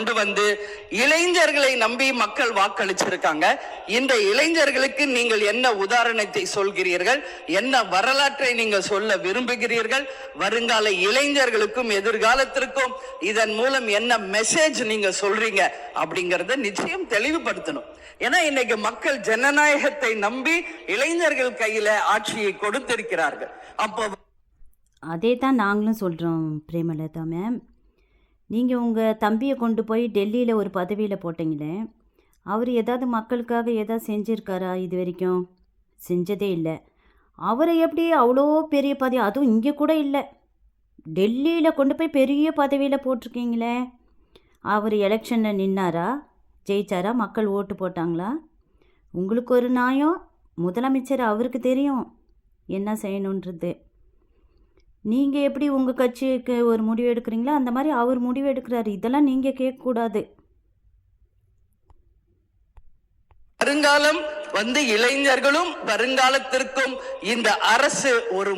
கொண்டு வந்து இளைஞர்களை நம்பி மக்கள் வாக்களிச்சிருக்காங்க. இந்த இளைஞர்களுக்கு நீங்கள் என்ன உதாரணத்தை சொல்கிறீர்கள், என்ன வரலாற்றை நீங்கள் சொல்ல விரும்புகிறீர்கள், வருங்கால இளைஞர்களுக்கும் எதிர்காலத்திற்கும் இதன் மூலம் என்ன மெசேஜ் நீங்க சொல்றீங்க அப்படிங்கறத நிச்சயம் தெளிவுபடுத்தணும். ஏன்னா இன்னைக்கு மக்கள் ஜனநாயகத்தை நம்பி இளைஞர்கள் கையில ஆட்சியை கொடுத்திருக்கிறார்கள். அப்போ அதே தான் நாங்களும் சொல்கிறோம் பிரேமலதா மேம். நீங்கள் உங்கள் தம்பியை கொண்டு போய் டெல்லியில் ஒரு பதவியில் போட்டிங்களே, அவர் ஏதாவது மக்களுக்காக ஏதாவது செஞ்சுருக்காரா? இது வரைக்கும் செஞ்சதே இல்லை. அவரை எப்படி அவ்வளோ பெரிய பதவி, அதுவும் இங்கே கூட இல்லை, டெல்லியில் கொண்டு போய் பெரிய பதவியில் போட்டிருக்கீங்களே. அவர் எலெக்ஷனில் நின்னாரா, ஜெயிச்சாரா, மக்கள் ஓட்டு போட்டாங்களா? உங்களுக்கு ஒரு நியாயம், முதலமைச்சர் அவருக்கு தெரியும் என்ன செய்யணுன்றது. நீங்கள் எப்படி உங்கள் கட்சிக்கு ஒரு முடிவு எடுக்கிறீங்களோ அந்த மாதிரி அவர் முடிவு எடுக்கிறாரு. இதெல்லாம் நீங்கள் கேட்கக்கூடாது. வருங்காலம் இளைஞர்களும் வருங்காலத்திற்கும் இந்த அரசு ஒரு